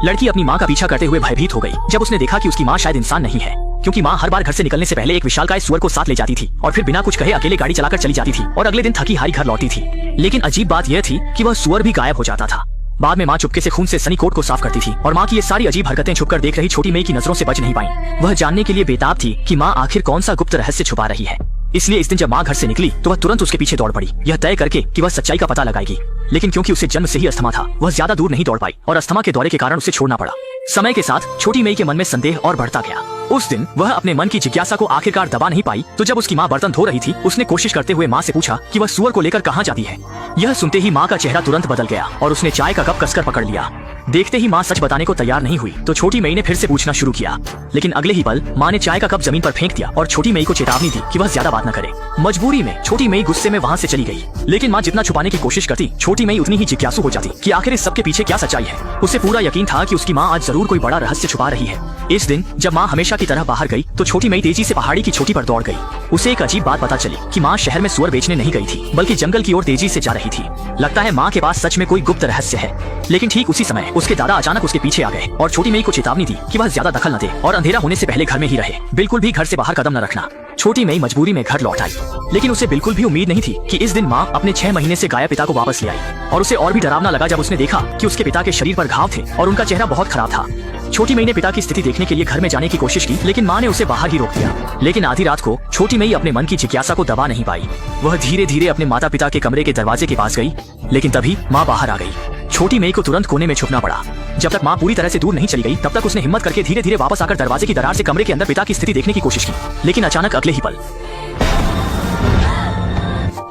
लड़की अपनी माँ का पीछा करते हुए भयभीत हो गई जब उसने देखा कि उसकी माँ शायद इंसान नहीं है, क्योंकि माँ हर बार घर से निकलने से पहले एक विशालकाय सुअर को साथ ले जाती थी और फिर बिना कुछ कहे अकेले गाड़ी चलाकर चली जाती थी और अगले दिन थकी हारी घर लौटती थी। लेकिन अजीब बात यह थी कि वह सुअर भी गायब हो जाता था। बाद में माँ चुपके से खून से सनी कोट को साफ करती थी और माँ की ये सारी अजीब हरकतें छुपकर देख रही छोटी मई की नजरों से बच नहीं पाई। वह जानने के लिए बेताब थी कि माँ आखिर कौन सा गुप्त रहस्य छुपा रही है। इसलिए इस दिन जब माँ घर से निकली तो वह तुरंत उसके पीछे दौड़ पड़ी, यह तय करके कि वह सच्चाई का पता लगाएगी। लेकिन क्योंकि उसे जन्म से ही अस्थमा था, वह ज्यादा दूर नहीं दौड़ पाई और अस्थमा के दौरे के कारण उसे छोड़ना पड़ा। समय के साथ छोटी मई के मन में संदेह और बढ़ता गया। उस दिन वह अपने मन की जिज्ञासा को आखिरकार दबा नहीं पाई, तो जब उसकी माँ बर्तन धो रही थी, उसने कोशिश करते हुए माँ से पूछा कि वह सुअर को लेकर कहाँ जाती है। यह सुनते ही माँ का चेहरा तुरंत बदल गया और उसने चाय का कप कसकर पकड़ लिया। देखते ही माँ सच बताने को तैयार नहीं हुई तो छोटी मई ने फिर से पूछना शुरू किया, लेकिन अगले ही पल माँ ने चाय का कप जमीन पर फेंक दिया और छोटी मई को चेतावनी दी कि वह ज्यादा बात न करे। मजबूरी में छोटी मई गुस्से में वहाँ से चली गई, लेकिन माँ जितना छुपाने की कोशिश करती, छोटी मई उतनी ही जिज्ञासु हो जाती कि आखिर इस सब के पीछे क्या सच्चाई है। उसे पूरा यकीन था कि उसकी माँ आज जरूर कोई बड़ा रहस्य छुपा रही है। इस दिन जब माँ हमेशा की तरह बाहर गई तो छोटी मई तेजी से पहाड़ी की चोटी पर दौड़ गई। उसे एक अजीब बात पता चली कि माँ शहर में सुअर बेचने नहीं गई थी, बल्कि जंगल की ओर तेजी से जा रही थी। लगता है माँ के पास सच में कोई गुप्त रहस्य है। लेकिन ठीक उसी समय उसके दादा अचानक उसके पीछे आ गए और छोटी मई को चेतावनी दी कि वह ज्यादा दखल न दे और अंधेरा होने से पहले घर में ही रहे, बिल्कुल भी घर से बाहर कदम न रखना। छोटी मई मजबूरी में घर लौट आई, लेकिन उसे बिल्कुल भी उम्मीद नहीं थी कि इस दिन माँ अपने 6 महीने से गायब पिता को वापस ले आई। और उसे और भी डरावना लगा जब उसने देखा कि उसके पिता के शरीर पर घाव थे और उनका चेहरा बहुत खराब था। छोटी मई ने पिता की स्थिति देखने के लिए घर में जाने की कोशिश की, लेकिन माँ ने उसे बाहर ही रोक दिया। लेकिन आधी रात को छोटी मई अपने मन की जिज्ञासा को दबा नहीं पाई। वह धीरे धीरे अपने माता पिता के कमरे के दरवाजे के पास गई, लेकिन तभी माँ बाहर आ गई। छोटी मई को तुरंत कोने में छुपना पड़ा। जब तक माँ पूरी तरह से दूर नहीं चली गई तब तक उसने हिम्मत करके धीरे धीरे वापस आकर दरवाजे की दरार से कमरे के अंदर पिता की स्थिति देखने की कोशिश की, लेकिन अचानक अगले ही पल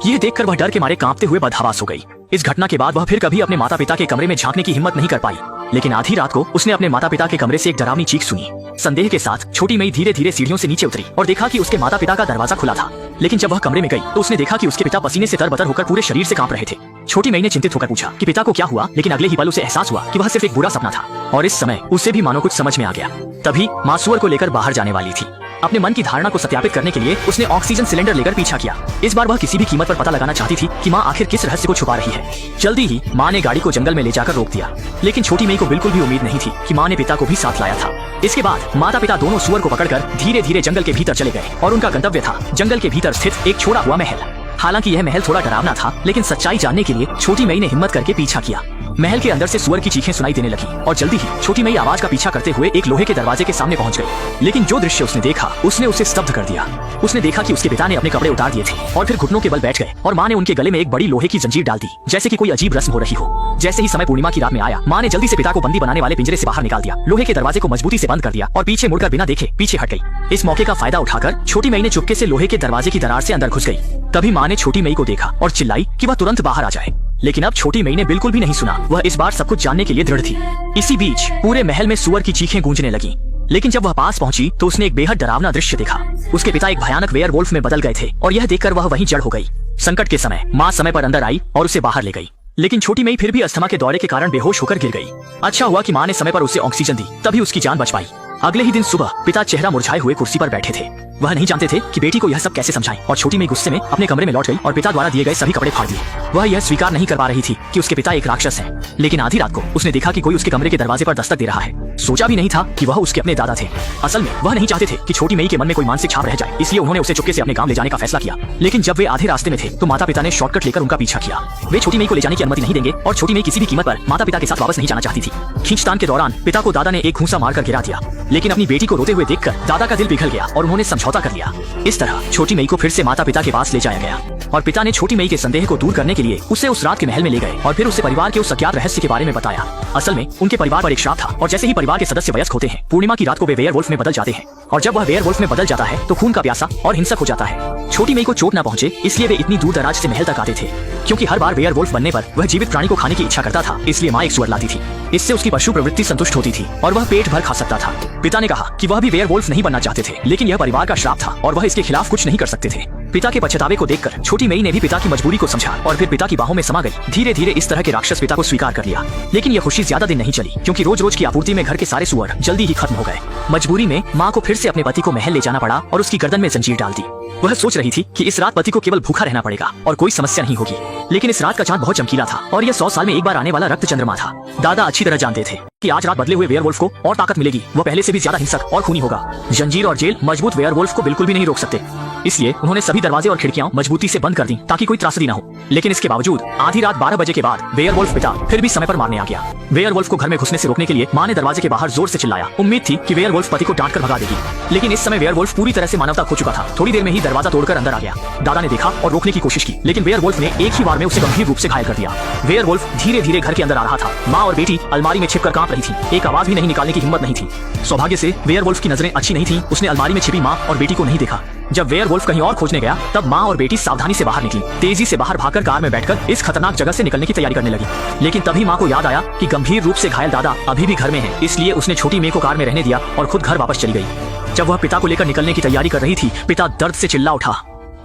यह देखकर वह डर के मारे कांपते हुए बदहवास हो गई। इस घटना के बाद वह फिर कभी अपने माता पिता के कमरे में झांकने की हिम्मत नहीं कर पाई। लेकिन आधी रात को उसने अपने माता पिता के कमरे से एक डरावनी चीख सुनी। संदेह के साथ छोटी मई धीरे धीरे सीढ़ियों से नीचे उतरी और देखा कि उसके माता पिता का दरवाजा खुला था। लेकिन जब वह कमरे में गई तो उसने देखा कि उसके पिता पसीने से तरबतर होकर पूरे शरीर से कांप रहे थे। छोटी मई ने चिंतित होकर पूछा कि पिता को क्या हुआ, लेकिन अगले ही पल उसे एहसास हुआ कि वह सिर्फ एक बुरा सपना था और इस समय उसे भी मानो कुछ समझ में आ गया। तभी माँ सुअर को लेकर बाहर जाने वाली थी। अपने मन की धारणा को सत्यापित करने के लिए उसने ऑक्सीजन सिलेंडर लेकर पीछा किया। इस बार वह किसी भी कीमत पर पता लगाना चाहती थी कि माँ आखिर किस रहस्य को छुपा रही है। जल्दी ही माँ ने गाड़ी को जंगल में ले जाकर रोक दिया, लेकिन छोटी मई को बिल्कुल भी उम्मीद नहीं थी कि माँ ने पिता को भी साथ लाया था। इसके बाद माता पिता दोनों सुअर को पकड़कर धीरे धीरे जंगल के भीतर चले गए और उनका गंतव्य था जंगल के भीतर स्थित एक छोड़ा हुआ महल। हालांकि यह महल थोड़ा डरावना था, लेकिन सच्चाई जानने के लिए छोटी मई ने हिम्मत करके पीछा किया। महल के अंदर से सुअर की चीखें सुनाई देने लगी और जल्दी ही छोटी मई आवाज का पीछा करते हुए एक लोहे के दरवाजे के सामने पहुंच गई। लेकिन जो दृश्य उसने देखा उसने उसे स्तब्ध कर दिया। उसने देखा कि उसके पिता ने अपने कपड़े उतार दिए थे और फिर घुटनों के बल बैठ गए और माँ ने उनके गले में एक बड़ी लोहे की जंजीर डाल दी, जैसे कि कोई अजीब रस्म हो रही हो। जैसे ही समय पूर्णिमा की रात में आया, माँ ने जल्दी से पिता को बंदी बनाने वाले पिंजरे से बाहर निकाल दिया, लोहे के दरवाजे को मजबूती से बंद कर दिया और पीछे मुड़कर बिना देखे पीछे हट गई। इस मौके का फायदा उठाकर छोटी मई ने चुपके से लोहे के दरवाजे की दरार से अंदर घुस गई। तभी माँ ने छोटी मई को देखा और चिल्लाई कि वह तुरंत बाहर आ जाए, लेकिन अब छोटी मई ने बिल्कुल भी नहीं सुना। वह इस बार सब कुछ जानने के लिए दृढ़ थी। इसी बीच पूरे महल में सुअर की चीखें गूंजने लगी, लेकिन जब वह पास पहुंची तो उसने एक बेहद डरावना दृश्य देखा। उसके पिता एक भयानक वेयरवुल्फ में बदल गए थे और यह देखकर वह वहीं जड़ हो गई। संकट के समय माँ समय पर अंदर आई और उसे बाहर ले गई, लेकिन छोटी मई फिर भी अस्थमा के दौरे के कारण बेहोश होकर गिर गई। अच्छा हुआ कि माँ ने समय पर उसे ऑक्सीजन दी, तभी उसकी जान बच पाई। अगले ही दिन सुबह पिता चेहरा मुरझाए हुए कुर्सी पर बैठे थे। वह नहीं जानते थे कि बेटी को यह सब कैसे समझाएं और छोटी मई गुस्से में अपने कमरे में लौट गई और पिता द्वारा दिए गए सभी कपड़े फाड़ दिए। वह यह स्वीकार नहीं कर पा रही थी कि उसके पिता एक राक्षस हैं। लेकिन आधी रात को उसने देखा कि कोई उसके कमरे के दरवाजे पर दस्तक दे रहा है। सोचा भी नहीं था कि वह उसके अपने दादा थे। असल में वह नहीं चाहते थे कि छोटी मई के मन में कोई मानसिक छाप रह जाए, इसलिए उन्होंने उसे चुपके से अपने गांव ले जाने का फैसला किया। लेकिन जब वे आधे रास्ते में थे तो माता पिता ने शॉर्टकट लेकर उनका पीछा किया। वे छोटी मई को ले जाने की अनुमति नहीं देंगे और छोटी मई किसी भी कीमत पर माता पिता के साथ वापस नहीं जाना चाहती थी। खींचतान के दौरान पिता को दादा ने एक घूंसा मारकर गिरा दिया, लेकिन अपनी बेटी को रोते हुए देखकर दादा का दिल पिघल गया और उन्होंने समझौता कर लिया। इस तरह छोटी मई को फिर से माता पिता के पास ले जाया गया और पिता ने छोटी मई के संदेह को दूर करने के लिए उसे उस रात के महल में ले गए और फिर उसे परिवार के उस अज्ञात रहस्य के बारे में बताया। असल में उनके परिवार पर एक श्राप था और जैसे ही परिवार के सदस्य वयस्क होते हैं, पूर्णिमा की रात को वे वेयरवुल्फ में बदल जाते हैं और जब वह वेयरवुल्फ में बदल जाता है तो खून का प्यासा और हिंसक हो जाता है। छोटी मई को चोट न पहुंचे इसलिए वे इतनी दूर दराज से महल तक आते थे, क्योंकि हर बार वेयरवुल्फ बनने पर वह जीवित प्राणी को खाने की इच्छा करता था, इसलिए माँ एक सुअर लाती थी। इससे उसकी पशु प्रवृत्ति संतुष्ट होती थी और वह पेट भर खा सकता था। पिता ने कहा कि वह भी वेयरवुल्फ नहीं बनना चाहते थे, लेकिन यह परिवार का श्राप था और वह इसके खिलाफ कुछ नहीं कर सकते थे। पिता के पछतावे को देखकर छोटी मई ने भी पिता की मजबूरी को समझा और फिर पिता की बाहों में समा गई। धीरे धीरे इस तरह के राक्षस पिता को स्वीकार कर लिया, लेकिन यह खुशी ज्यादा दिन नहीं चली, क्योंकि रोज रोज की आपूर्ति में घर के सारे सुअर जल्दी ही खत्म हो गए। मजबूरी में माँ को फिर से अपने पति को महल ले जाना पड़ा और उसकी गर्दन में जंजीर डाल दी। वह सोच रही थी कि इस रात पति को केवल भूखा रहना पड़ेगा और कोई समस्या नहीं होगी। लेकिन इस रात का चांद बहुत चमकीला था और यह 100 साल में एक बार आने वाला रक्त चंद्रमा था। दादा अच्छी तरह जानते थे कि आज रात बदले हुए वेयरवुल्फ को और ताकत मिलेगी। वह पहले से भी ज्यादा हिंसक और खूनी होगा। जंजीर और जेल मजबूत वेयरवुल्फ को बिल्कुल भी नहीं रोक सकते। इसलिए उन्होंने सभी दरवाजे और खिड़कियां मजबूती से बंद कर दी ताकि कोई त्रासदी न हो। लेकिन इसके बावजूद आधी रात 12 बजे के बाद वेयरवुल्फ पिता फिर भी समय पर मारने आ गया। वेयरवुल्फ को घर में घुसने से रोकने के लिए मां ने दरवाजे के बाहर जोर से चिल्लाया। उम्मीद थी कि वेयरवुल्फ पति को डांट कर भगा देगी, लेकिन इस समय वेयरवुल्फ पूरी तरह से मानवता खो चुका था। थोड़ी देर में ही दरवाजा तोड़कर अंदर आ गया। दादा ने देखा और रोकने की कोशिश की, लेकिन वेयरवुल्फ ने एक ही बार में उसे गंभीर रूप से घायल कर दिया। वेयरवुल्फ धीरे धीरे घर के अंदर आ रहा था। माँ और बेटी अलमारी में छिपकर कांप रही थी। एक आवाज भी नहीं निकालने की हिम्मत नहीं थी। सौभाग्य से वेयरवुल्फ की नजरें अच्छी नहीं थी। उसने अलमारी में छिपी माँ और बेटी को नहीं देखा। जब वेयरवुल्फ कहीं और खोजने गया तब माँ और बेटी सावधानी से बाहर निकली। तेजी से बाहर भागकर कार में बैठकर इस खतरनाक जगह से निकलने की तैयारी करने लगी। लेकिन तभी माँ को याद आया कि गंभीर रूप से घायल दादा अभी भी घर में है। इसलिए उसने छोटी मेए को कार में रहने दिया और खुद घर वापस चली गई। जब वह पिता को लेकर निकलने की तैयारी कर रही थी, पिता दर्द से चिल्ला उठा।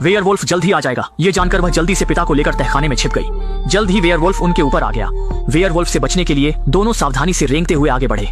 वेयरवुल्फ जल्द ही आ जाएगा। ये जानकर वह जल्दी से पिता को लेकर तहखाने में छिप गई। जल्द ही वेयरवुल्फ उनके ऊपर आ गया। वेयरवुल्फ से बचने के लिए दोनों सावधानी से रेंगते हुए आगे बढ़े,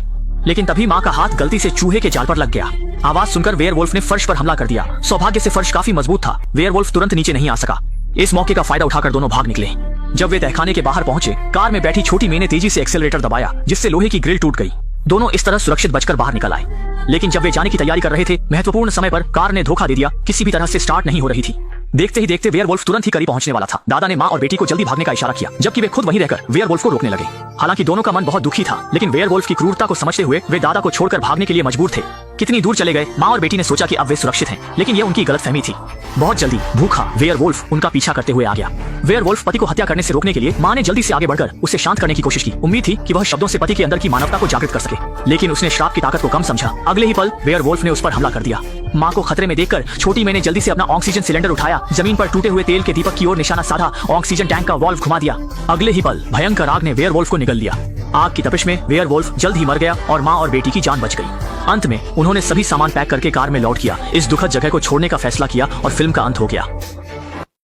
लेकिन तभी माँ का हाथ गलती से चूहे के जाल पर लग गया। आवाज सुनकर वेयरवुल्फ ने फर्श पर हमला कर दिया। सौभाग्य से फर्श काफी मजबूत था। वेयरवुल्फ तुरंत नीचे नहीं आ सका। इस मौके का फायदा उठाकर दोनों भाग निकले। जब वे तहखाने के बाहर पहुंचे, कार में बैठी छोटी मेए ने तेजी से एक्सेलरेटर दबाया, जिससे लोहे की ग्रिल टूट गई। दोनों इस तरह सुरक्षित बचकर बाहर निकल आए। लेकिन जब वे जाने की तैयारी कर रहे थे, महत्वपूर्ण समय पर कार ने धोखा दे दिया। किसी भी तरह से स्टार्ट नहीं हो रही थी। देखते ही देखते वेयरवुल्फ तुरंत ही करीब पहुंचने वाला था। दादा ने माँ और बेटी को जल्दी भागने का इशारा किया, जबकि वे खुद वहीं रहकर वेयरवुल्फ को रोकने लगे। हालांकि दोनों का मन बहुत दुखी था, लेकिन वेयरवुल्फ की क्रूरता को समझते हुए वे दादा को छोड़कर भागने के लिए मजबूर थे। कितनी दूर चले गए, माँ और बेटी ने सोचा कि अब वे सुरक्षित हैं, लेकिन यह उनकी गलतफहमी थी। बहुत जल्दी भूखा वेयरवुल्फ उनका पीछा करते हुए आ गया। वेयरवुल्फ पति को हत्या करने से रोकने के लिए माँ ने जल्दी से आगे बढ़कर उसे शांत करने की कोशिश की। उम्मीद थी कि वह शब्दों से पति के अंदर की मानवता को जागृत कर सके, लेकिन उसने श्राप की ताकत को कम समझा। अगले ही पल वेयरवुल्फ ने उस पर हमला कर दिया। माँ को खतरे में देखकर छोटी मेए ने जल्दी से अपना ऑक्सीजन सिलेंडर उठाया, जमीन पर टूटे हुए तेल के दीपक की ओर निशाना साधा, ऑक्सीजन टैंक का वाल्व घुमा दिया। अगले ही पल भयंकर आग ने वेयरवुल्फ को निगल लिया। आग की तपिश में वेयरवुल्फ जल्द ही मर गया और माँ और बेटी की जान बच गई। अंत में उन्होंने सभी सामान पैक करके कार में लौट किया। इस दुखद जगह को छोड़ने का फैसला किया और फिल्म का अंत हो गया।